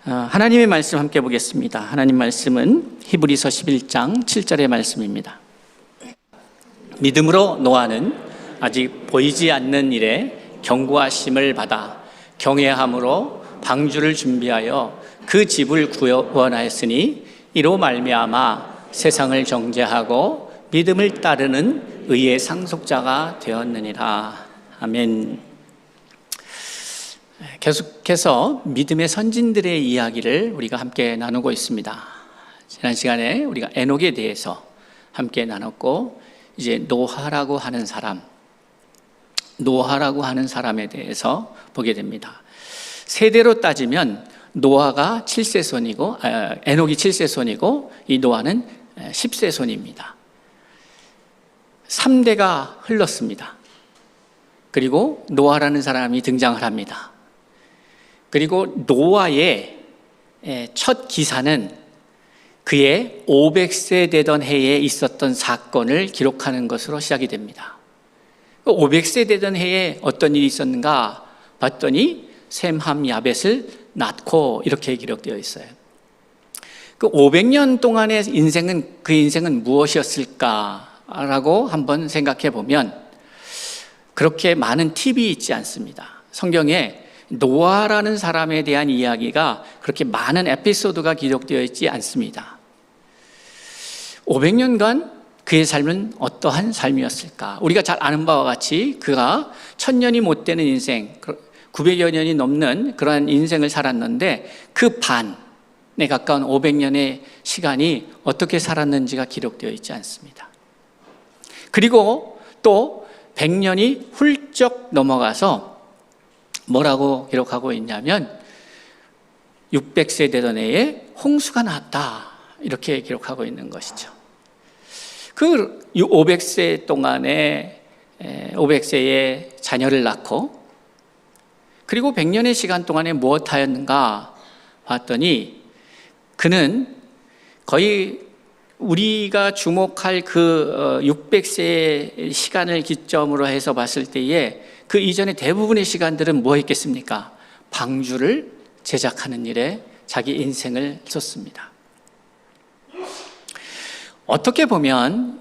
하나님의 말씀 함께 보겠습니다. 하나님 말씀은 히브리서 11장 7절의 말씀입니다. 믿음으로 노아는 아직 보이지 않는 일에 경고하심을 받아 경외함으로 방주를 준비하여 그 집을 구원하였으니 이로 말미암아 세상을 정죄하고 믿음을 따르는 의의 상속자가 되었느니라. 아멘. 계속해서 믿음의 선진들의 이야기를 우리가 함께 나누고 있습니다. 지난 시간에 우리가 에녹에 대해서 함께 나눴고, 이제 노아라고 하는 사람에 대해서 보게 됩니다. 세대로 따지면 노아가 7세손이고 에녹이 7세손이고 이 노아는 10세손입니다. 3대가 흘렀습니다. 그리고 노아라는 사람이 등장을 합니다. 그리고 노아의 첫 기사는 그의 500세 되던 해에 있었던 사건을 기록하는 것으로 시작이 됩니다. 500세 되던 해에 어떤 일이 있었는가 봤더니 셈, 함, 야벳을 낳고 이렇게 기록되어 있어요. 그 500년 동안의 그 인생은 무엇이었을까라고 한번 생각해 보면 그렇게 많은 팁이 있지 않습니다. 성경에 노아라는 사람에 대한 이야기가 그렇게 많은 에피소드가 기록되어 있지 않습니다. 500년간 그의 삶은 어떠한 삶이었을까? 우리가 잘 아는 바와 같이 그가 1000년이 못 되는 인생, 900여 년이 넘는 그러한 인생을 살았는데 그 반에 가까운 500년의 시간이 어떻게 살았는지가 기록되어 있지 않습니다. 그리고 또 100년이 훌쩍 넘어가서 뭐라고 기록하고 있냐면 600세 되던 해에 홍수가 났다, 이렇게 기록하고 있는 것이죠. 그 500세 동안에 500세에 자녀를 낳고 그리고 100년의 시간 동안에 무엇하였는가 봤더니 그는 거의 우리가 주목할 그 600세의 시간을 기점으로 해서 봤을 때에 그 이전의 대부분의 시간들은 뭐 했겠습니까? 방주를 제작하는 일에 자기 인생을 쏟습니다. 어떻게 보면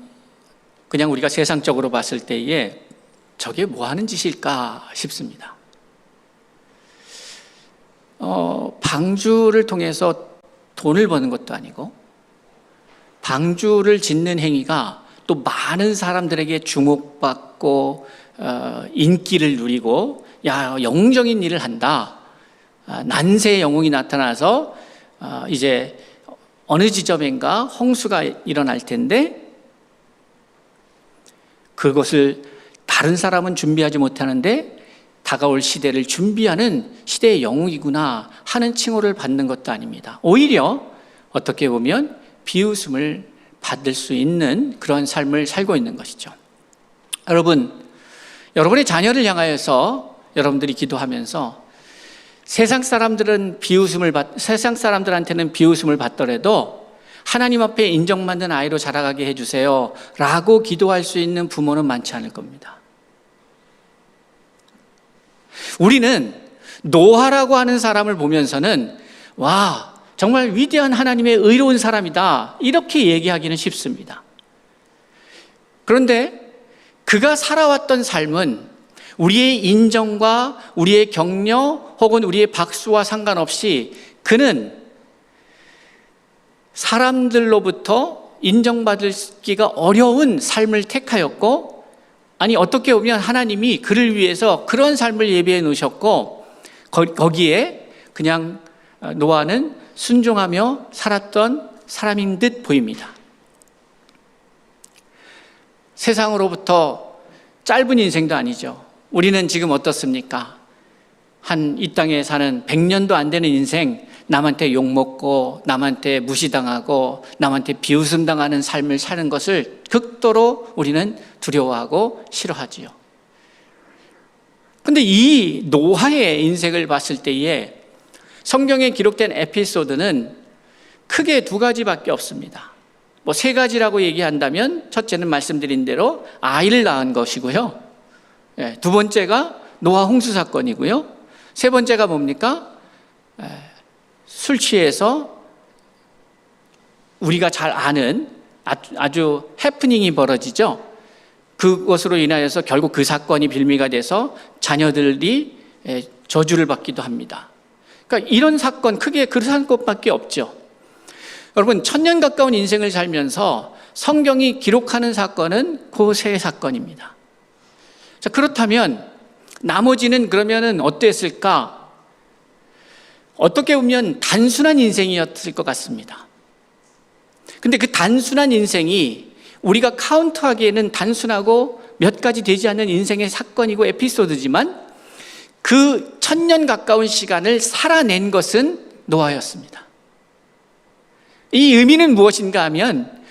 그냥 우리가 세상적으로 봤을 때에 저게 뭐 하는 짓일까 싶습니다. 방주를 통해서 돈을 버는 것도 아니고 방주를 짓는 행위가 또 많은 사람들에게 주목받고 인기를 누리고 영웅적인 일을 한다. 난세의 영웅이 나타나서 이제 어느 지점인가 홍수가 일어날 텐데 그것을 다른 사람은 준비하지 못하는데 다가올 시대를 준비하는 시대의 영웅이구나 하는 칭호를 받는 것도 아닙니다. 오히려 어떻게 보면 비웃음을 받을 수 있는 그런 삶을 살고 있는 것이죠. 여러분의 자녀를 향하여서 여러분들이 기도하면서 세상 사람들한테는 비웃음을 받더라도 하나님 앞에 인정받는 아이로 자라가게 해주세요 라고 기도할 수 있는 부모는 많지 않을 겁니다. 우리는 노아라고 하는 사람을 보면서는 와, 정말 위대한 하나님의 의로운 사람이다 이렇게 얘기하기는 쉽습니다. 그런데 그가 살아왔던 삶은 우리의 인정과 우리의 격려 혹은 우리의 박수와 상관없이 그는 사람들로부터 인정받기가 어려운 삶을 택하였고, 아니 어떻게 보면 하나님이 그를 위해서 그런 삶을 예비해 놓으셨고 거기에 그냥 노아는 순종하며 살았던 사람인 듯 보입니다. 세상으로부터 짧은 인생도 아니죠. 우리는 지금 어떻습니까? 이 땅에 사는 100년도 안 되는 인생, 남한테 욕먹고 남한테 무시당하고 남한테 비웃음 당하는 삶을 사는 것을 극도로 우리는 두려워하고 싫어하지요. 그런데 이 노아의 인생을 봤을 때에 성경에 기록된 에피소드는 크게 2가지밖에 없습니다. 3가지라고 얘기한다면 첫째는 말씀드린 대로 아이를 낳은 것이고요, 2번째가 노아 홍수 사건이고요, 3번째가 뭡니까? 술 취해서 우리가 잘 아는 아주 해프닝이 벌어지죠. 그것으로 인하여서 결국 그 사건이 빌미가 돼서 자녀들이 저주를 받기도 합니다. 그러니까 이런 사건, 크게 그런 것밖에 없죠. 여러분, 1000년 가까운 인생을 살면서 성경이 기록하는 사건은 그 세 사건입니다. 자, 그렇다면 나머지는 그러면은 어땠을까? 어떻게 보면 단순한 인생이었을 것 같습니다. 근데 그 단순한 인생이 우리가 카운트하기에는 단순하고 몇 가지 되지 않는 인생의 사건이고 에피소드지만 그 1000년 가까운 시간을 살아낸 것은 노아였습니다. 이 의미는 무엇인가 하면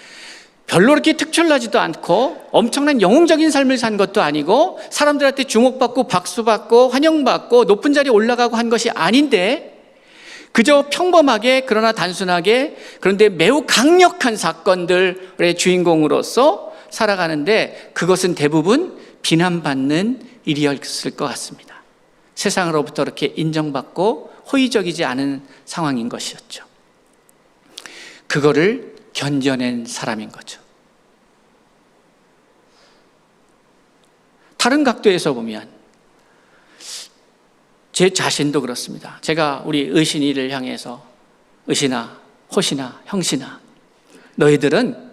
별로 그렇게 특출나지도 않고 엄청난 영웅적인 삶을 산 것도 아니고 사람들한테 주목받고 박수받고 환영받고 높은 자리에 올라가고 한 것이 아닌데 그저 평범하게 그러나 단순하게 그런데 매우 강력한 사건들의 주인공으로서 살아가는데 그것은 대부분 비난받는 일이었을 것 같습니다. 세상으로부터 그렇게 인정받고 호의적이지 않은 상황인 것이었죠. 그거를 견뎌낸 사람인 거죠. 다른 각도에서 보면 제 자신도 그렇습니다. 제가 우리 의신이를 향해서 의신아, 호신아, 형신아, 너희들은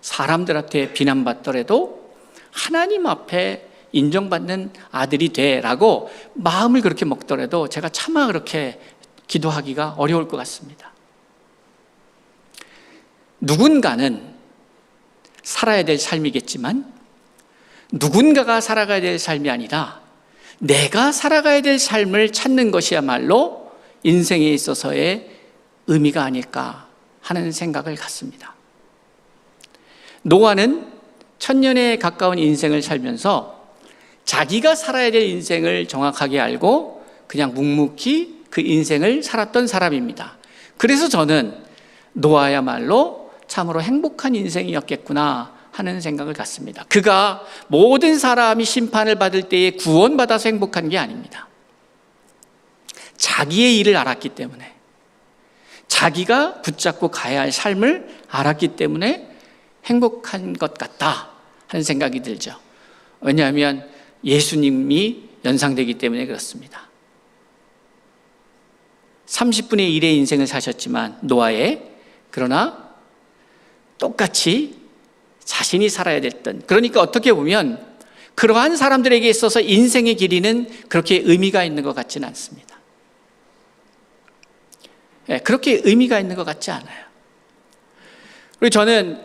사람들한테 비난받더라도 하나님 앞에 인정받는 아들이 돼라고 마음을 그렇게 먹더라도 제가 차마 그렇게 기도하기가 어려울 것 같습니다. 누군가는 살아야 될 삶이겠지만 누군가가 살아가야 될 삶이 아니라 내가 살아가야 될 삶을 찾는 것이야말로 인생에 있어서의 의미가 아닐까 하는 생각을 갖습니다. 노아는 1000년에 가까운 인생을 살면서 자기가 살아야 될 인생을 정확하게 알고 그냥 묵묵히 그 인생을 살았던 사람입니다. 그래서 저는 노아야말로 참으로 행복한 인생이었겠구나 하는 생각을 갖습니다. 그가 모든 사람이 심판을 받을 때에 구원받아서 행복한 게 아닙니다. 자기의 일을 알았기 때문에, 자기가 붙잡고 가야 할 삶을 알았기 때문에 행복한 것 같다 하는 생각이 들죠. 왜냐하면 예수님이 연상되기 때문에 그렇습니다. 30분의 1의 인생을 사셨지만 노아의, 그러나 똑같이 자신이 살아야 됐던, 그러니까 어떻게 보면 그러한 사람들에게 있어서 인생의 길이는 그렇게 의미가 있는 것 같지는 않습니다. 그렇게 의미가 있는 것 같지 않아요. 그리고 저는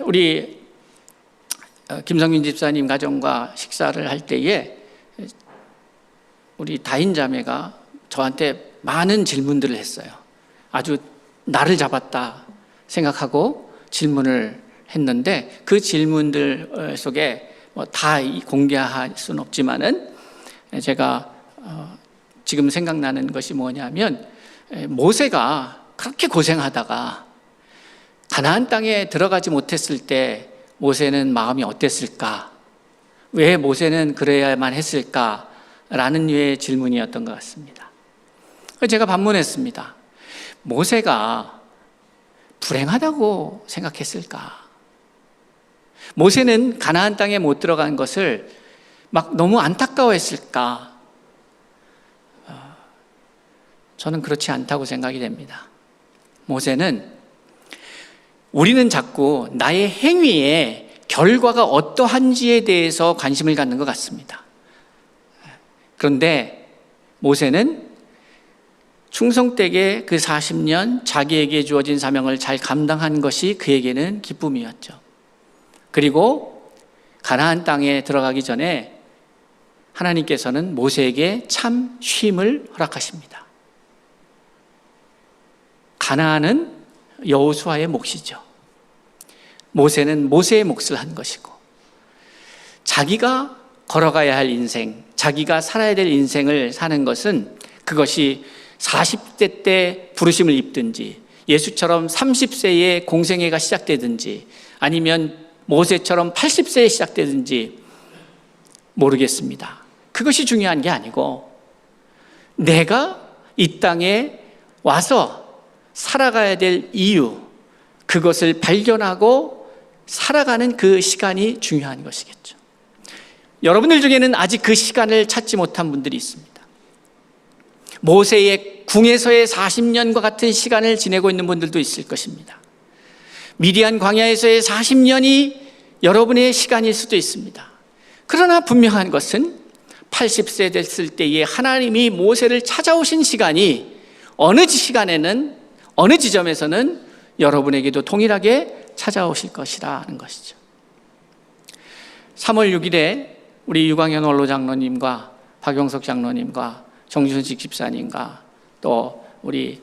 우리 김성민 집사님 가정과 식사를 할 때에 우리 다인 자매가 저한테 많은 질문들을 했어요. 아주 나를 잡았다 생각하고 질문을 했는데 그 질문들 속에 다 공개할 수는 없지만은 제가 지금 생각나는 것이 뭐냐면 모세가 그렇게 고생하다가 가나안 땅에 들어가지 못했을 때 모세는 마음이 어땠을까? 왜 모세는 그래야만 했을까? 라는 류의 질문이었던 것 같습니다. 제가 반문했습니다. 모세가 불행하다고 생각했을까? 모세는 가나안 땅에 못 들어간 것을 막 너무 안타까워했을까? 저는 그렇지 않다고 생각이 됩니다. 모세는, 우리는 자꾸 나의 행위의 결과가 어떠한지에 대해서 관심을 갖는 것 같습니다. 그런데 모세는 충성되게 그 40년 자기에게 주어진 사명을 잘 감당한 것이 그에게는 기쁨이었죠. 그리고 가나안 땅에 들어가기 전에 하나님께서는 모세에게 참 쉼을 허락하십니다. 가나안은 여호수아의 몫이죠. 모세는 모세의 몫을 한 것이고, 자기가 걸어가야 할 인생, 자기가 살아야 될 인생을 사는 것은 그것이 40대 때 부르심을 입든지 예수처럼 30세에 공생애가 시작되든지 아니면 모세처럼 80세에 시작되든지 모르겠습니다. 그것이 중요한 게 아니고 내가 이 땅에 와서 살아가야 될 이유, 그것을 발견하고 살아가는 그 시간이 중요한 것이겠죠. 여러분들 중에는 아직 그 시간을 찾지 못한 분들이 있습니다. 모세의 궁에서의 40년과 같은 시간을 지내고 있는 분들도 있을 것입니다. 미디안 광야에서의 40년이 여러분의 시간일 수도 있습니다. 그러나 분명한 것은 80세 됐을 때에 하나님이 모세를 찾아오신 시간이 어느 시간에는, 어느 지점에서는 여러분에게도 동일하게 찾아오실 것이라는 것이죠. 3월 6일에 우리 유광현 원로 장로님과 박용석 장로님과 정준식 집사님과 또 우리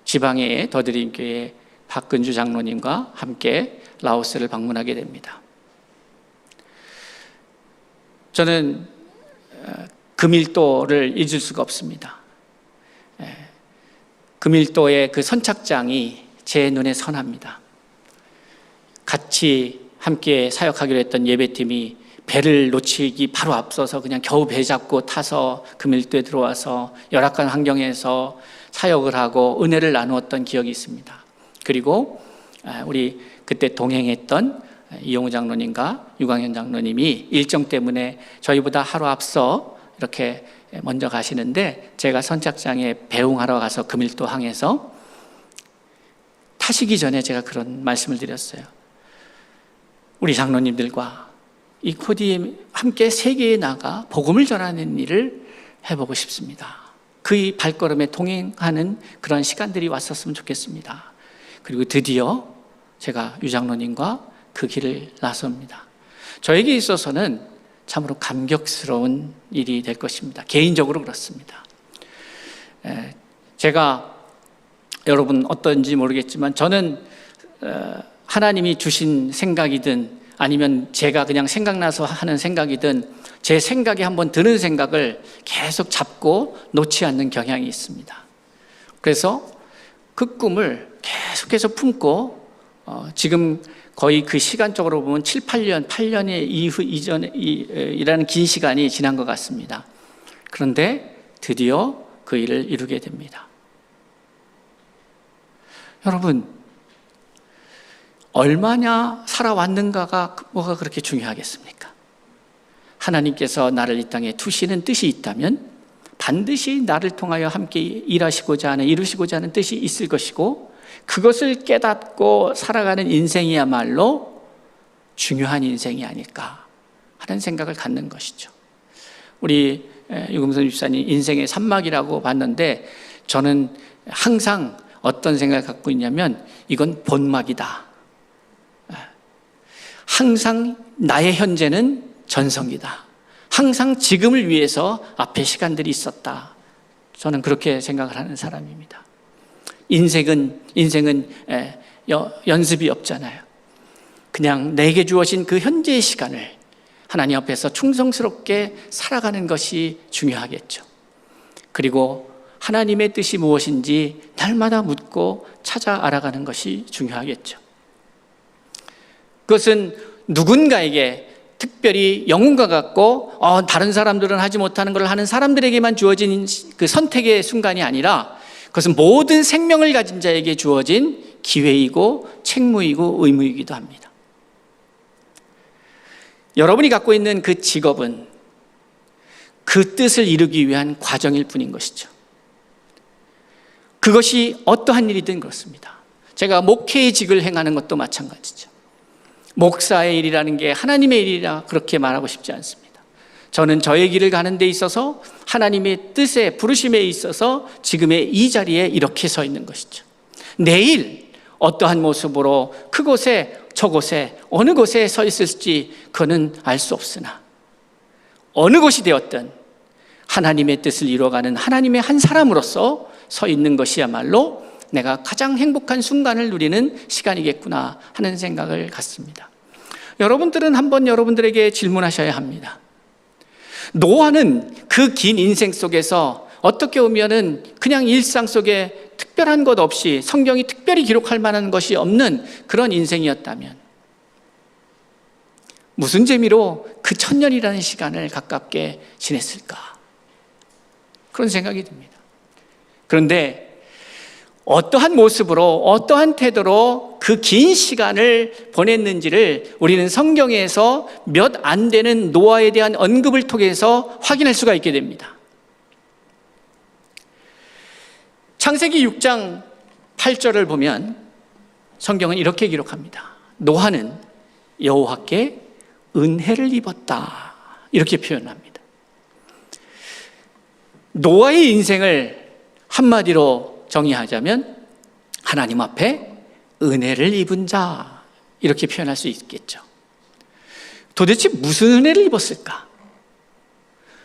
지방의 더드림교회 박근주 장로님과 함께 라오스를 방문하게 됩니다. 저는 금일도를 잊을 수가 없습니다. 금일도의 그 선착장이 제 눈에 선합니다. 같이 함께 사역하기로 했던 예배팀이 배를 놓치기 바로 앞서서 그냥 겨우 배 잡고 타서 금일도에 들어와서 열악한 환경에서 사역을 하고 은혜를 나누었던 기억이 있습니다. 그리고 우리 그때 동행했던 이용우 장로님과 유광현 장로님이 일정 때문에 저희보다 하루 앞서 이렇게 먼저 가시는데, 제가 선착장에 배웅하러 가서 금일도 항에서 타시기 전에 제가 그런 말씀을 드렸어요. 우리 장로님들과 이 코디에 함께 세계에 나가 복음을 전하는 일을 해보고 싶습니다. 그의 발걸음에 동행하는 그런 시간들이 왔었으면 좋겠습니다. 그리고 드디어 제가 유 장로님과 그 길을 나섭니다. 저에게 있어서는 참으로 감격스러운 일이 될 것입니다. 개인적으로 그렇습니다. 제가 여러분 어떤지 모르겠지만 저는 하나님이 주신 생각이든 아니면 제가 그냥 생각나서 하는 생각이든 제 생각에 한번 드는 생각을 계속 잡고 놓지 않는 경향이 있습니다. 그래서 그 꿈을 계속해서 품고 지금 거의 그 시간적으로 보면 7, 8년의 이전이라는 긴 시간이 지난 것 같습니다. 그런데 드디어 그 일을 이루게 됩니다. 여러분, 얼마나 살아왔는가가 뭐가 그렇게 중요하겠습니까? 하나님께서 나를 이 땅에 두시는 뜻이 있다면 반드시 나를 통하여 함께 일하시고자 하는, 이루시고자 하는 뜻이 있을 것이고, 그것을 깨닫고 살아가는 인생이야말로 중요한 인생이 아닐까 하는 생각을 갖는 것이죠. 우리 유금선 집사님 인생의 산막이라고 봤는데, 저는 항상 어떤 생각을 갖고 있냐면 이건 본막이다. 항상 나의 현재는 전성기다. 항상 지금을 위해서 앞에 시간들이 있었다. 저는 그렇게 생각을 하는 사람입니다. 인생은 연습이 없잖아요. 그냥 내게 주어진 그 현재의 시간을 하나님 앞에서 충성스럽게 살아가는 것이 중요하겠죠. 그리고 하나님의 뜻이 무엇인지 날마다 묻고 찾아 알아가는 것이 중요하겠죠. 그것은 누군가에게 특별히 영혼과 같고 다른 사람들은 하지 못하는 걸 하는 사람들에게만 주어진 그 선택의 순간이 아니라, 그것은 모든 생명을 가진 자에게 주어진 기회이고 책무이고 의무이기도 합니다. 여러분이 갖고 있는 그 직업은 그 뜻을 이루기 위한 과정일 뿐인 것이죠. 그것이 어떠한 일이든 그렇습니다. 제가 목회의 직을 행하는 것도 마찬가지죠. 목사의 일이라는 게 하나님의 일이라 그렇게 말하고 싶지 않습니다. 저는 저의 길을 가는 데 있어서 하나님의 뜻에, 부르심에 있어서 지금의 이 자리에 이렇게 서 있는 것이죠. 내일 어떠한 모습으로 그곳에 저곳에 어느 곳에 서 있을지 그는 알 수 없으나, 어느 곳이 되었든 하나님의 뜻을 이루어가는 하나님의 한 사람으로서 서 있는 것이야말로 내가 가장 행복한 순간을 누리는 시간이겠구나 하는 생각을 갖습니다. 여러분들은 한번 여러분들에게 질문하셔야 합니다. 노아는 그 긴 인생 속에서 어떻게 보면은 그냥 일상 속에 특별한 것 없이 성경이 특별히 기록할 만한 것이 없는 그런 인생이었다면 무슨 재미로 그 1000년이라는 시간을 가깝게 지냈을까? 그런 생각이 듭니다. 그런데 어떠한 모습으로 어떠한 태도로 그 긴 시간을 보냈는지를 우리는 성경에서 몇 안 되는 노아에 대한 언급을 통해서 확인할 수가 있게 됩니다. 창세기 6장 8절을 보면 성경은 이렇게 기록합니다. 노아는 여호와께 은혜를 입었다, 이렇게 표현합니다. 노아의 인생을 한마디로 정의하자면 하나님 앞에 은혜를 입은 자, 이렇게 표현할 수 있겠죠. 도대체 무슨 은혜를 입었을까?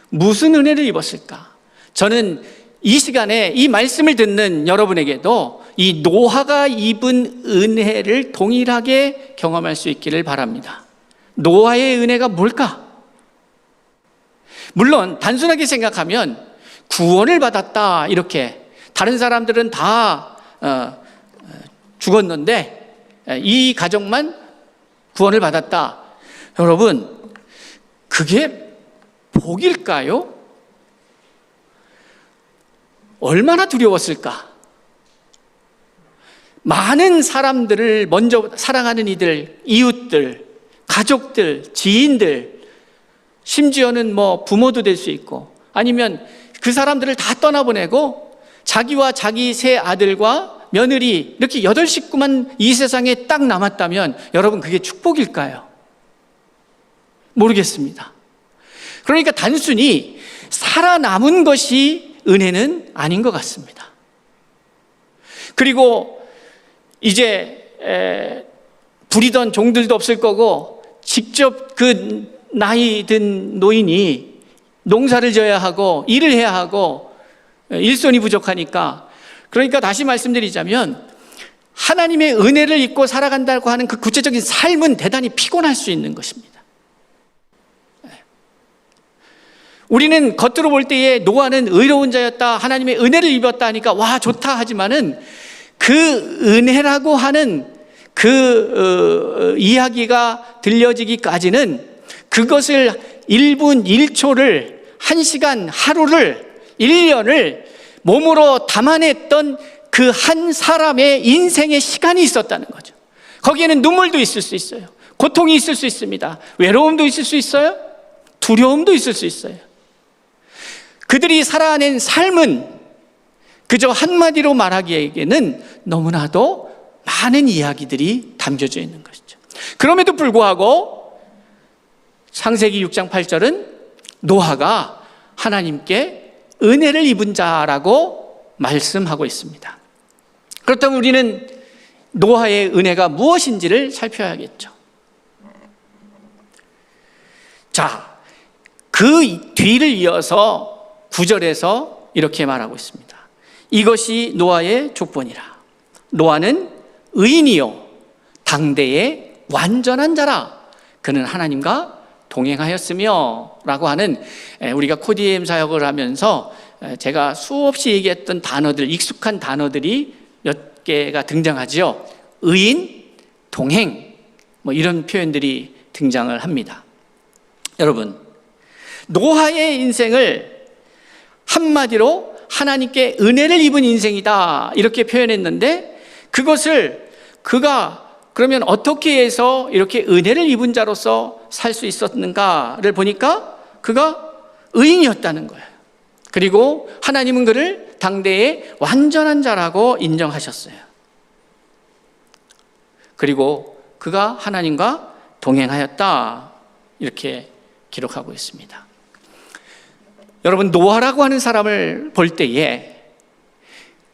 무슨 은혜를 입었을까? 저는 이 시간에 이 말씀을 듣는 여러분에게도 이 노아가 입은 은혜를 동일하게 경험할 수 있기를 바랍니다. 노아의 은혜가 뭘까? 물론 단순하게 생각하면 구원을 받았다, 이렇게 다른 사람들은 다 죽었는데 이 가족만 구원을 받았다. 여러분, 그게 복일까요? 얼마나 두려웠을까? 많은 사람들을 먼저 사랑하는 이들, 이웃들, 가족들, 지인들, 심지어는 부모도 될 수 있고, 아니면 그 사람들을 다 떠나보내고 자기와 자기 세 아들과 며느리, 이렇게 8식구만 이 세상에 딱 남았다면 여러분, 그게 축복일까요? 모르겠습니다. 그러니까 단순히 살아남은 것이 은혜는 아닌 것 같습니다. 그리고 이제 부리던 종들도 없을 거고, 직접 그 나이 든 노인이 농사를 져야 하고 일을 해야 하고 일손이 부족하니까, 그러니까 다시 말씀드리자면 하나님의 은혜를 입고 살아간다고 하는 그 구체적인 삶은 대단히 피곤할 수 있는 것입니다. 우리는 겉으로 볼 때에 노아는 의로운 자였다, 하나님의 은혜를 입었다 하니까 와, 좋다 하지만은 그 은혜라고 하는 그 이야기가 들려지기까지는 그것을 1분 1초를 1시간, 하루를, 1년을 몸으로 담아냈던 그 한 사람의 인생의 시간이 있었다는 거죠. 거기에는 눈물도 있을 수 있어요. 고통이 있을 수 있습니다. 외로움도 있을 수 있어요. 두려움도 있을 수 있어요. 그들이 살아낸 삶은 그저 한마디로 말하기에는 너무나도 많은 이야기들이 담겨져 있는 것이죠. 그럼에도 불구하고 창세기 6장 8절은 노아가 하나님께 은혜를 입은 자라고 말씀하고 있습니다. 그렇다면 우리는 노아의 은혜가 무엇인지를 살펴야겠죠. 자, 그 뒤를 이어서 9절에서 이렇게 말하고 있습니다. 이것이 노아의 족본이라. 노아는 의인이요 당대의 완전한 자라. 그는 하나님과 동행하였으며, 라고 하는, 우리가 코디엠 사역을 하면서 제가 수없이 얘기했던 단어들, 익숙한 단어들이 몇 개가 등장하죠. 의인, 동행, 이런 표현들이 등장을 합니다. 여러분, 노아의 인생을 한마디로 하나님께 은혜를 입은 인생이다, 이렇게 표현했는데, 그것을 그가 그러면 어떻게 해서 이렇게 은혜를 입은 자로서 살 수 있었는가를 보니까 그가 의인이었다는 거예요. 그리고 하나님은 그를 당대의 완전한 자라고 인정하셨어요. 그리고 그가 하나님과 동행하였다, 이렇게 기록하고 있습니다. 여러분, 노아라고 하는 사람을 볼 때에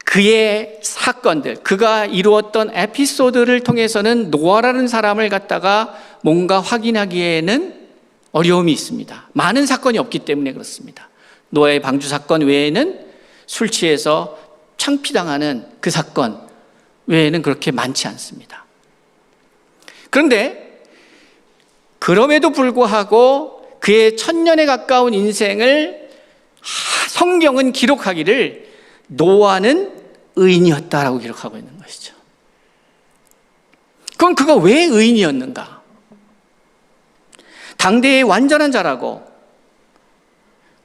그의 사건들, 그가 이루었던 에피소드를 통해서는 노아라는 사람을 갖다가 뭔가 확인하기에는 어려움이 있습니다. 많은 사건이 없기 때문에 그렇습니다. 노아의 방주 사건 외에는 술 취해서 창피당하는 그 사건 외에는 그렇게 많지 않습니다. 그런데 그럼에도 불구하고 그의 1000년에 가까운 인생을 성경은 기록하기를 노아는 의인이었다라고 기록하고 있는 것이죠. 그럼 그가 왜 의인이었는가? 당대의 완전한 자라고,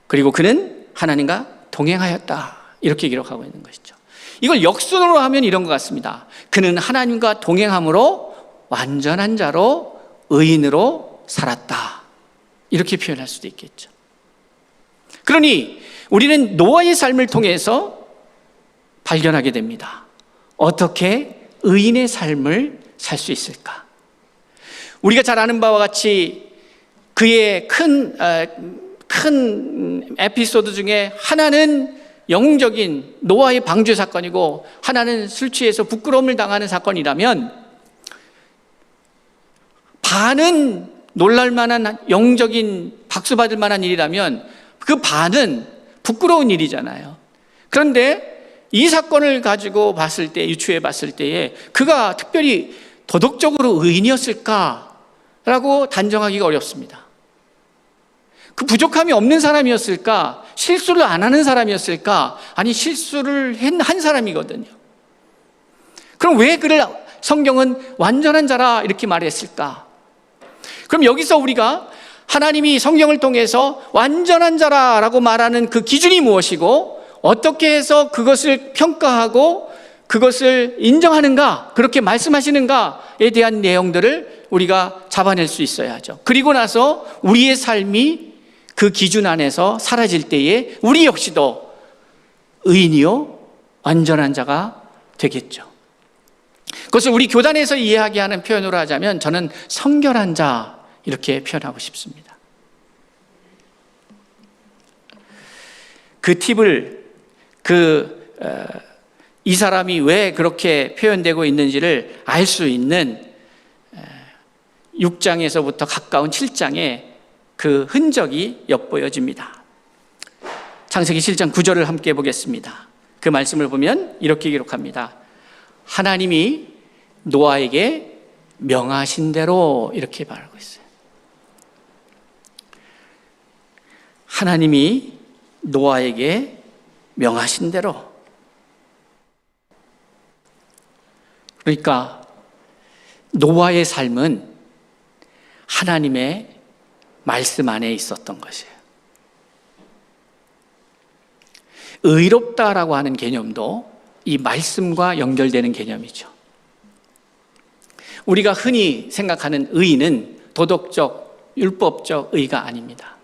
그리고 그는 하나님과 동행하였다, 이렇게 기록하고 있는 것이죠. 이걸 역순으로 하면 이런 것 같습니다. 그는 하나님과 동행함으로 완전한 자로 의인으로 살았다. 이렇게 표현할 수도 있겠죠. 그러니 우리는 노아의 삶을 통해서 발견하게 됩니다. 어떻게 의인의 삶을 살 수 있을까? 우리가 잘 아는 바와 같이 그의 큰 에피소드 중에 하나는 영웅적인 노아의 방주 사건이고 하나는 술 취해서 부끄러움을 당하는 사건이라면, 반은 놀랄만한 영웅적인 박수받을 만한 일이라면 그 반은 부끄러운 일이잖아요. 그런데 이 사건을 가지고 봤을 때, 유추해 봤을 때에 그가 특별히 도덕적으로 의인이었을까라고 단정하기가 어렵습니다. 그 부족함이 없는 사람이었을까? 실수를 안 하는 사람이었을까? 아니, 실수를 한 사람이거든요. 그럼 왜 그를 성경은 완전한 자라 이렇게 말했을까? 그럼 여기서 우리가 하나님이 성경을 통해서 완전한 자라라고 말하는 그 기준이 무엇이고, 어떻게 해서 그것을 평가하고 그것을 인정하는가, 그렇게 말씀하시는가에 대한 내용들을 우리가 잡아낼 수 있어야죠. 그리고 나서 우리의 삶이 그 기준 안에서 사라질 때에 우리 역시도 의인이요 완전한 자가 되겠죠. 그것을 우리 교단에서 이해하게 하는 표현으로 하자면 저는 성결한 자 이렇게 표현하고 싶습니다. 그 팁을 이 사람이 왜 그렇게 표현되고 있는지를 알 수 있는 6장에서부터 가까운 7장에 그 흔적이 엿보여집니다. 창세기 7장 9절을 함께 보겠습니다. 그 말씀을 보면 이렇게 기록합니다. 하나님이 노아에게 명하신 대로, 이렇게 말하고 있어요. 하나님이 노아에게 명하신 대로. 그러니까 노아의 삶은 하나님의 말씀 안에 있었던 것이에요. 의롭다라고 하는 개념도 이 말씀과 연결되는 개념이죠. 우리가 흔히 생각하는 의는 도덕적, 율법적 의가 아닙니다.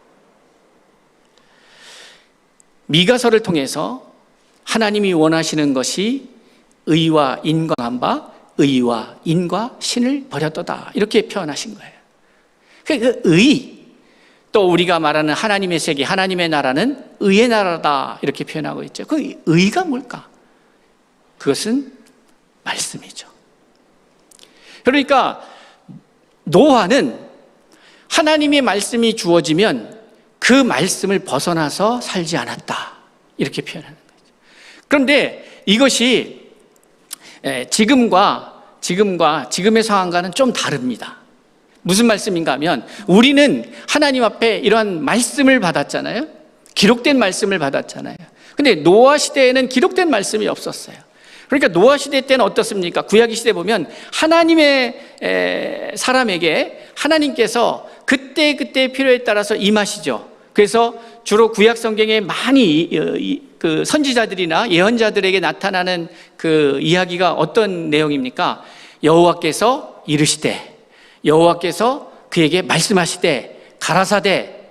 미가서를 통해서 하나님이 원하시는 것이 의와 인과한 바 의와 인과 신을 버렸도다, 이렇게 표현하신 거예요. 그 의, 또 우리가 말하는 하나님의 세계, 하나님의 나라는 의의 나라다 이렇게 표현하고 있죠. 그 의가 뭘까? 그것은 말씀이죠. 그러니까 노아는 하나님의 말씀이 주어지면 그 말씀을 벗어나서 살지 않았다, 이렇게 표현하는 거죠. 그런데 이것이 지금의 상황과는 좀 다릅니다. 무슨 말씀인가 하면, 우리는 하나님 앞에 이러한 말씀을 받았잖아요. 기록된 말씀을 받았잖아요. 근데 노아 시대에는 기록된 말씀이 없었어요. 그러니까 노아 시대 때는 어떻습니까? 구약 시대 보면 하나님의 사람에게 하나님께서 그때 필요에 따라서 임하시죠. 그래서 주로 구약 성경에 많이 그 선지자들이나 예언자들에게 나타나는 그 이야기가 어떤 내용입니까? 여호와께서 이르시되, 여호와께서 그에게 말씀하시되, 가라사대,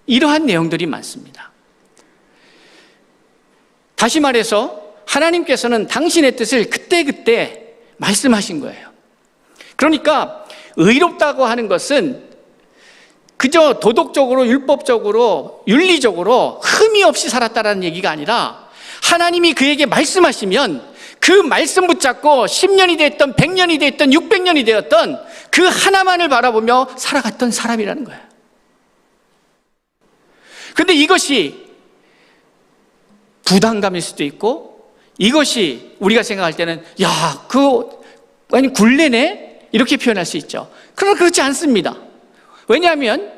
이러한 내용들이 많습니다. 다시 말해서 하나님께서는 당신의 뜻을 그때 말씀하신 거예요. 그러니까 의롭다고 하는 것은 그저 도덕적으로, 율법적으로, 윤리적으로 흠이 없이 살았다는 얘기가 아니라, 하나님이 그에게 말씀하시면 그 말씀 붙잡고 10년이 됐던 100년이 됐던 600년이 되었던 그 하나만을 바라보며 살아갔던 사람이라는 거예요. 그런데 이것이 부담감일 수도 있고, 이것이 우리가 생각할 때는 아니 굴레네? 이렇게 표현할 수 있죠. 그러나 그렇지 않습니다. 왜냐하면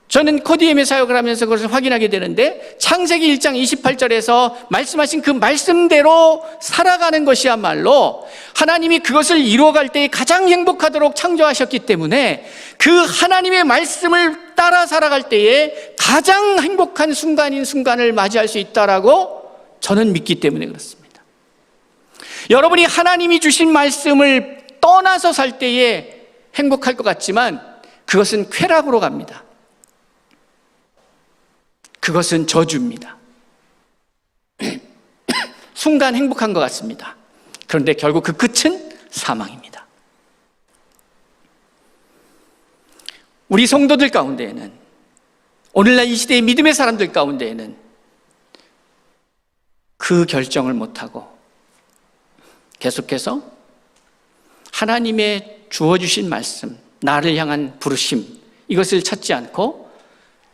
저는 코디엠의 사역을 하면서 그것을 확인하게 되는데, 창세기 1장 28절에서 말씀하신 그 말씀대로 살아가는 것이야말로 하나님이 그것을 이루어갈 때 가장 행복하도록 창조하셨기 때문에, 그 하나님의 말씀을 따라 살아갈 때에 가장 행복한 순간인 순간을 맞이할 수 있다라고 저는 믿기 때문에 그렇습니다. 여러분이 하나님이 주신 말씀을 떠나서 살 때에 행복할 것 같지만 그것은 쾌락으로 갑니다. 그것은 저주입니다. 순간 행복한 것 같습니다. 그런데 결국 그 끝은 사망입니다. 우리 성도들 가운데에는, 오늘날 이 시대의 믿음의 사람들 가운데에는 그 결정을 못하고 계속해서 하나님의 주어주신 말씀, 나를 향한 부르심, 이것을 찾지 않고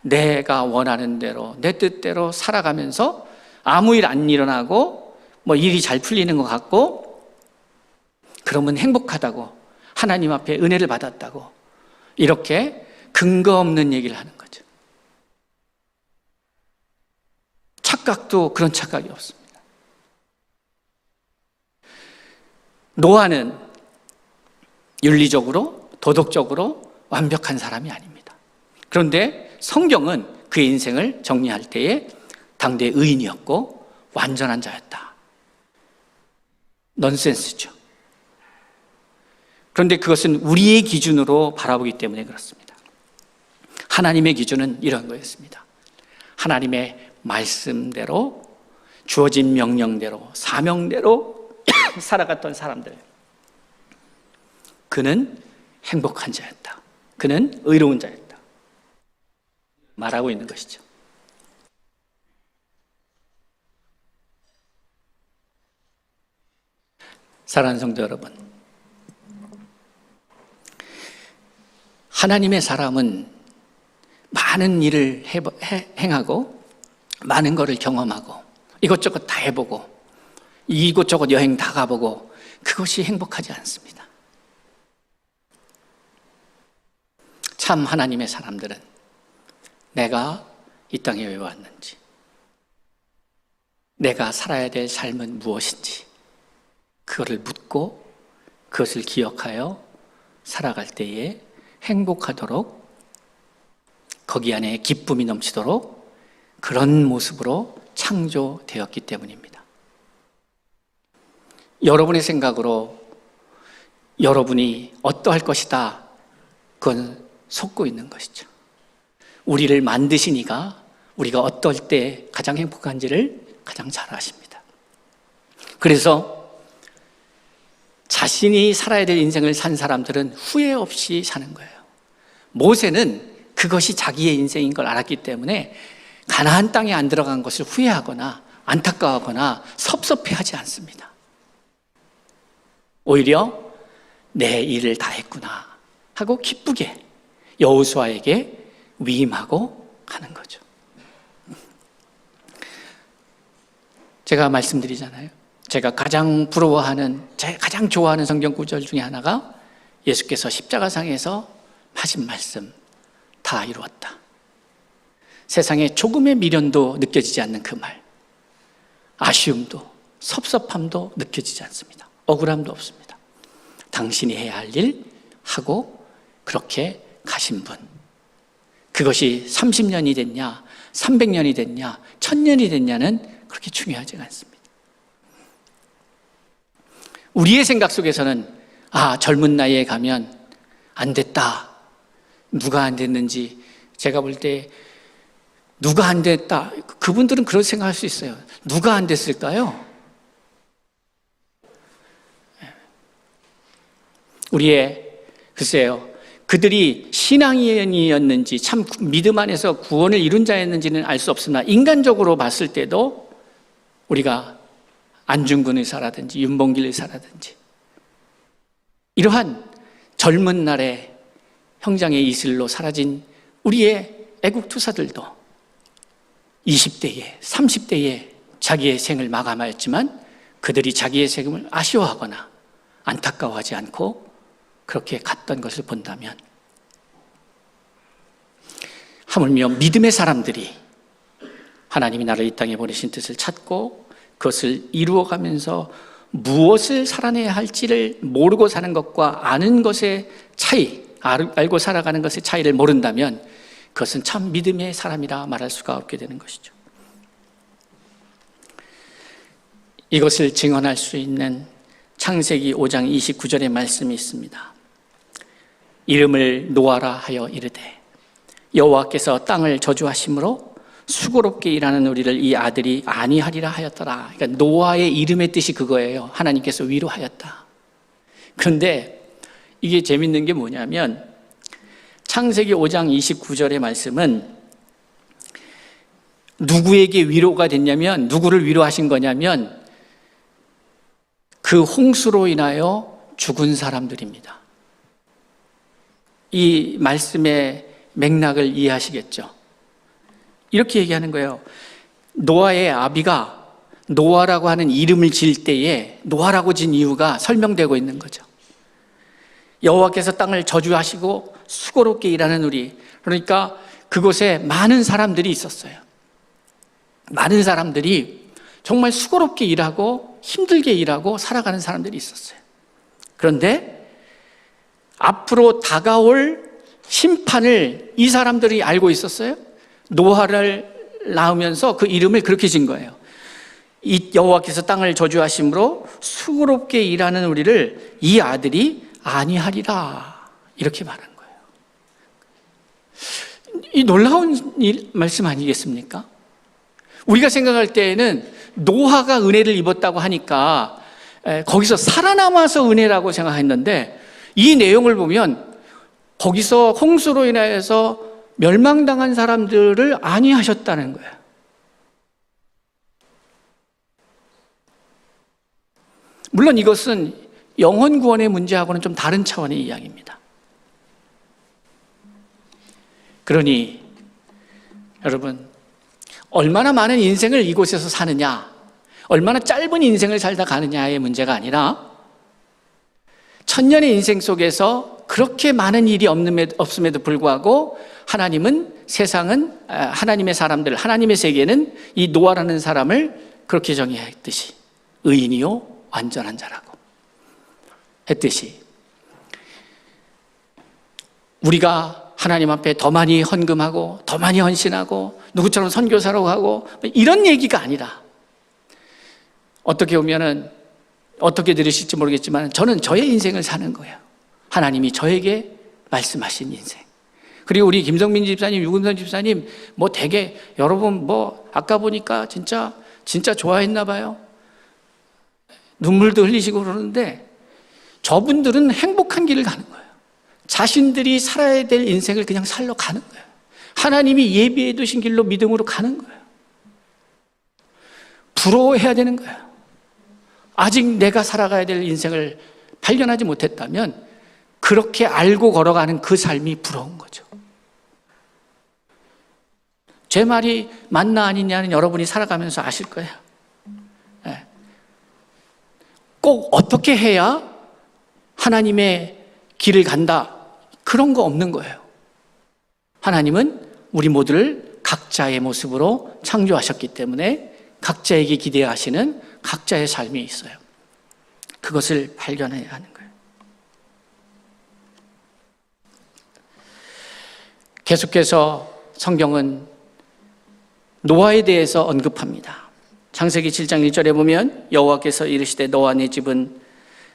내가 원하는 대로, 내 뜻대로 살아가면서 아무 일 안 일어나고 일이 잘 풀리는 것 같고 그러면 행복하다고, 하나님 앞에 은혜를 받았다고, 이렇게 근거 없는 얘기를 하는 거죠. 착각도 그런 착각이 없습니다. 노아는 윤리적으로, 도덕적으로 완벽한 사람이 아닙니다. 그런데 성경은 그의 인생을 정리할 때에 당대 의인이었고 완전한 자였다. 넌센스죠. 그런데 그것은 우리의 기준으로 바라보기 때문에 그렇습니다. 하나님의 기준은 이런 거였습니다. 하나님의 말씀대로, 주어진 명령대로, 사명대로 살아갔던 사람들, 그는 행복한 자였다. 그는 의로운 자였다. 말하고 있는 것이죠. 사랑하는 성도 여러분, 하나님의 사람은 많은 일을 행하고 많은 것을 경험하고 이것저것 다 해보고 이곳저곳 여행 다 가보고 그것이 행복하지 않습니다. 참 하나님의 사람들은 내가 이 땅에 왜 왔는지, 내가 살아야 될 삶은 무엇인지 그것을 묻고 그것을 기억하여 살아갈 때에 행복하도록, 거기 안에 기쁨이 넘치도록 그런 모습으로 창조되었기 때문입니다. 여러분의 생각으로 여러분이 어떠할 것이다, 그건 속고 있는 것이죠. 우리를 만드신 이가 우리가 어떨 때 가장 행복한지를 가장 잘 아십니다. 그래서 자신이 살아야 될 인생을 산 사람들은 후회 없이 사는 거예요. 모세는 그것이 자기의 인생인 걸 알았기 때문에 가나안 땅에 안 들어간 것을 후회하거나 안타까워하거나 섭섭해하지 않습니다. 오히려 내 일을 다 했구나 하고 기쁘게 여호수아에게 위임하고 가는 거죠. 제가 말씀드리잖아요. 제가 가장 부러워하는, 제가 가장 좋아하는 성경 구절 중에 하나가 예수께서 십자가상에서 하신 말씀, 다 이루었다. 세상에 조금의 미련도 느껴지지 않는 그 말, 아쉬움도 섭섭함도 느껴지지 않습니다. 억울함도 없습니다. 당신이 해야 할 일 하고 그렇게 가신 분, 그것이 30년이 됐냐 300년이 됐냐 1000년이 됐냐는 그렇게 중요하지 않습니다. 우리의 생각 속에서는 젊은 나이에 가면 안 됐다, 누가 안 됐는지, 제가 볼 때 누가 안 됐다, 그분들은 그런 생각할 수 있어요. 누가 안 됐을까요? 글쎄요, 그들이 신앙인이었는지 참 믿음 안에서 구원을 이룬 자였는지는 알 수 없으나 인간적으로 봤을 때도 우리가 안중근 의사라든지 윤봉길 의사라든지 이러한 젊은 날에 형장의 이슬로 사라진 우리의 애국투사들도 20대에 30대에 자기의 생을 마감하였지만 그들이 자기의 생을 아쉬워하거나 안타까워하지 않고 그렇게 갔던 것을 본다면, 하물며 믿음의 사람들이 하나님이 나를 이 땅에 보내신 뜻을 찾고 그것을 이루어가면서 무엇을 살아내야 할지를 모르고 사는 것과 아는 것의 차이, 알고 살아가는 것의 차이를 모른다면 그것은 참 믿음의 사람이라 말할 수가 없게 되는 것이죠. 이것을 증언할 수 있는 창세기 5장 29절의 말씀이 있습니다. 이름을 노아라 하여 이르되 여호와께서 땅을 저주하심으로 수고롭게 일하는 우리를 이 아들이 아니하리라 하였더라. 그러니까 노아의 이름의 뜻이 그거예요. 하나님께서 위로하였다. 그런데 이게 재밌는 게 뭐냐면 창세기 5장 29절의 말씀은 누구에게 위로가 됐냐면, 누구를 위로하신 거냐면 그 홍수로 인하여 죽은 사람들입니다. 이 말씀의 맥락을 이해하시겠죠? 이렇게 얘기하는 거예요. 노아의 아비가 노아라고 하는 이름을 지을 때에 노아라고 진 이유가 설명되고 있는 거죠. 여호와께서 땅을 저주하시고 수고롭게 일하는 우리, 그러니까 그곳에 많은 사람들이 있었어요. 많은 사람들이 정말 수고롭게 일하고 힘들게 일하고 살아가는 사람들이 있었어요. 그런데 앞으로 다가올 심판을 이 사람들이 알고 있었어요. 노아를 낳으면서 그 이름을 그렇게 진 거예요. 이 여호와께서 땅을 저주하심으로 수고롭게 일하는 우리를 이 아들이 아니하리라, 이렇게 말한 거예요. 이 놀라운 말씀 아니겠습니까? 우리가 생각할 때에는 노아가 은혜를 입었다고 하니까 거기서 살아남아서 은혜라고 생각했는데, 이 내용을 보면 거기서 홍수로 인하여서 멸망당한 사람들을 아니하셨다는 거예요. 물론 이것은 영혼 구원의 문제하고는 좀 다른 차원의 이야기입니다. 그러니 여러분, 얼마나 많은 인생을 이곳에서 사느냐, 얼마나 짧은 인생을 살다 가느냐의 문제가 아니라 천년의 인생 속에서 그렇게 많은 일이 없음에도 불구하고 하나님은 세상은, 하나님의 사람들, 하나님의 세계는 이 노아라는 사람을 그렇게 정의했듯이 의인이요 완전한 자라고 했듯이, 우리가 하나님 앞에 더 많이 헌금하고 더 많이 헌신하고 누구처럼 선교사로 하고 이런 얘기가 아니라, 어떻게 보면은 어떻게 들으실지 모르겠지만 저는 저의 인생을 사는 거예요. 하나님이 저에게 말씀하신 인생. 그리고 우리 김성민 집사님, 유금선 집사님 뭐 되게 여러분 뭐 아까 보니까 진짜 좋아했나 봐요. 눈물도 흘리시고 그러는데 저분들은 행복한 길을 가는 거예요. 자신들이 살아야 될 인생을 그냥 살러 가는 거예요. 하나님이 예비해 두신 길로 믿음으로 가는 거예요. 부러워해야 되는 거예요. 아직 내가 살아가야 될 인생을 발견하지 못했다면 그렇게 알고 걸어가는 그 삶이 부러운 거죠. 제 말이 맞나 아니냐는 여러분이 살아가면서 아실 거예요. 꼭 어떻게 해야 하나님의 길을 간다, 그런 거 없는 거예요. 하나님은 우리 모두를 각자의 모습으로 창조하셨기 때문에 각자에게 기대하시는 각자의 삶이 있어요. 그것을 발견해야 하는 거예요. 계속해서 성경은 노아에 대해서 언급합니다. 창세기 7장 1절에 보면 여호와께서 이르시되 너와 네 집은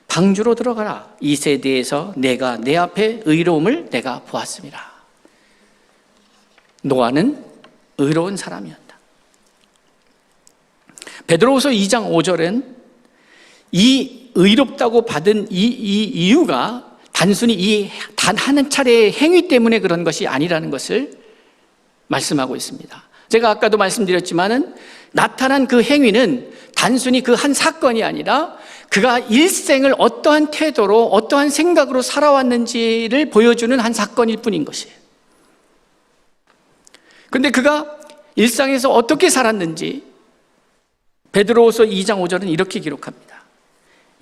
방주로 들어가라. 이 세대에서 내가 내 앞에 의로움을 내가 보았습니다. 노아는 의로운 사람이었다. 베드로후서 2장 5절은 이 의롭다고 받은 이 이유가 단순히 이 단 한 차례의 행위 때문에 그런 것이 아니라는 것을 말씀하고 있습니다. 제가 아까도 말씀드렸지만은 나타난 그 행위는 단순히 그 한 사건이 아니라 그가 일생을 어떠한 태도로 어떠한 생각으로 살아왔는지를 보여주는 한 사건일 뿐인 것이에요. 그런데 그가 일상에서 어떻게 살았는지 베드로후서 2장 5절은 이렇게 기록합니다.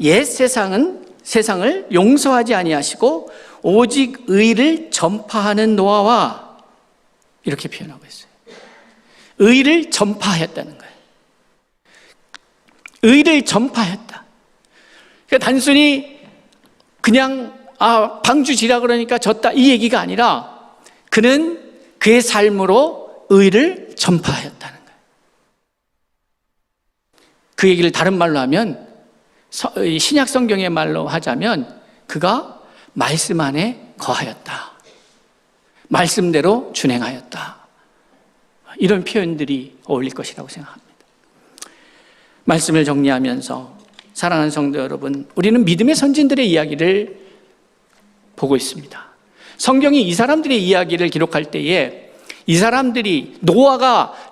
옛 세상을 용서하지 아니하시고 오직 의를 전파하는 노아와, 이렇게 표현하고 있어요. 의를 전파하였다는 거예요. 의를 전파했다. 그러니까 단순히 그냥 방주 지라 그러니까 졌다, 이 얘기가 아니라 그는 그의 삶으로 의를 전파하였다는 거예요. 그 얘기를 다른 말로 하면, 신약 성경의 말로 하자면 그가 말씀 안에 거하였다. 말씀대로 준행하였다. 이런 표현들이 어울릴 것이라고 생각합니다. 말씀을 정리하면서 사랑하는 성도 여러분, 우리는 믿음의 선진들의 이야기를 보고 있습니다. 성경이 이 사람들의 이야기를 기록할 때에, 이 사람들이,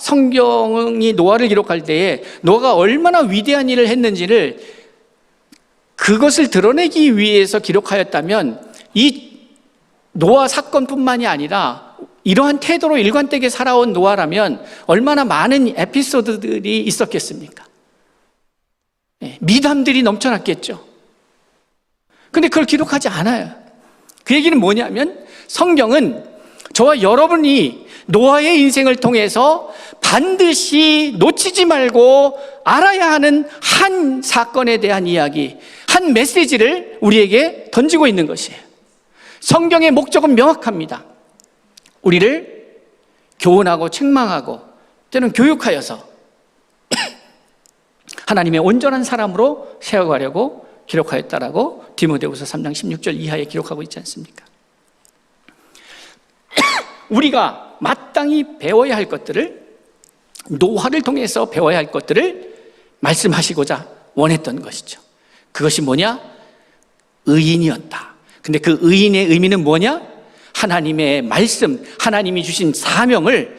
성경이 노아를 기록할 때에 노아가 얼마나 위대한 일을 했는지를, 그것을 드러내기 위해서 기록하였다면 이 노아 사건뿐만이 아니라 이러한 태도로 일관되게 살아온 노아라면 얼마나 많은 에피소드들이 있었겠습니까? 미담들이 넘쳐났겠죠. 근데 그걸 기록하지 않아요. 그 얘기는 뭐냐면, 성경은 저와 여러분이 노아의 인생을 통해서 반드시 놓치지 말고 알아야 하는 한 사건에 대한 이야기, 한 메시지를 우리에게 던지고 있는 것이에요. 성경의 목적은 명확합니다. 우리를 교훈하고 책망하고 때로는 교육하여서 하나님의 온전한 사람으로 세워가려고 기록하였다라고 디모데후서 3장 16절 이하에 기록하고 있지 않습니까? 우리가 마땅히 배워야 할 것들을, 노아를 통해서 배워야 할 것들을 말씀하시고자 원했던 것이죠. 그것이 뭐냐? 의인이었다. 근데 그 의인의 의미는 뭐냐? 하나님의 말씀, 하나님이 주신 사명을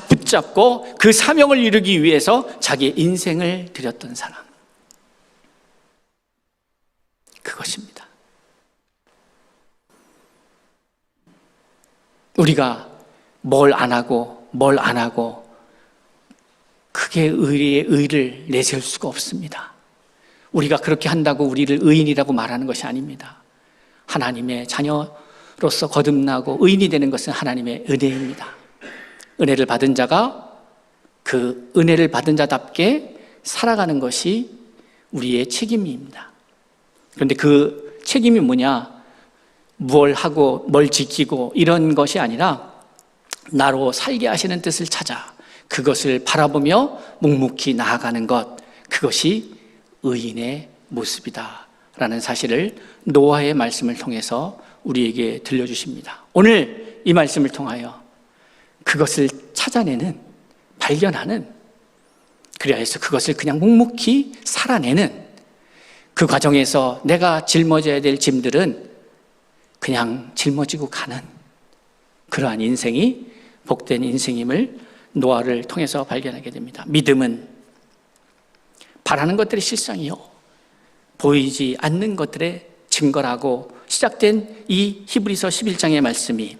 붙잡고 그 사명을 이루기 위해서 자기의 인생을 드렸던 사람. 그것입니다. 우리가 뭘 안 하고 크게 의를 내세울 수가 없습니다. 우리가 그렇게 한다고 우리를 의인이라고 말하는 것이 아닙니다. 하나님의 자녀로서 거듭나고 의인이 되는 것은 하나님의 은혜입니다. 은혜를 받은 자가 그 은혜를 받은 자답게 살아가는 것이 우리의 책임입니다. 그런데 그 책임이 뭐냐? 뭘 하고 뭘 지키고 이런 것이 아니라 나로 살게 하시는 뜻을 찾아 그것을 바라보며 묵묵히 나아가는 것, 그것이 의인의 모습이다 라는 사실을 노아의 말씀을 통해서 우리에게 들려주십니다. 오늘 이 말씀을 통하여 그것을 찾아내는, 발견하는, 그래야 해서 그것을 그냥 묵묵히 살아내는 그 과정에서 내가 짊어져야 될 짐들은 그냥 짊어지고 가는 그러한 인생이 복된 인생임을 노아를 통해서 발견하게 됩니다. 믿음은 바라는 것들의 실상이요, 보이지 않는 것들의 증거라고 시작된 이 히브리서 11장의 말씀이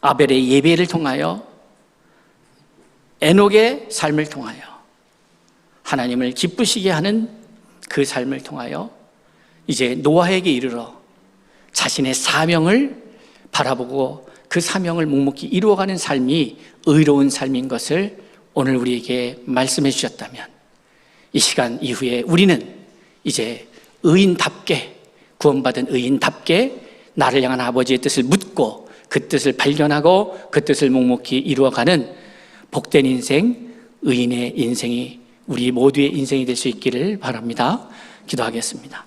아벨의 예배를 통하여, 에녹의 삶을 통하여, 하나님을 기쁘시게 하는 그 삶을 통하여 이제 노아에게 이르러 자신의 사명을 바라보고 그 사명을 묵묵히 이루어가는 삶이 의로운 삶인 것을 오늘 우리에게 말씀해 주셨다면, 이 시간 이후에 우리는 이제 의인답게, 구원받은 의인답게 나를 향한 아버지의 뜻을 묻고 그 뜻을 발견하고 그 뜻을 묵묵히 이루어가는 복된 인생, 의인의 인생이 우리 모두의 인생이 될 수 있기를 바랍니다. 기도하겠습니다.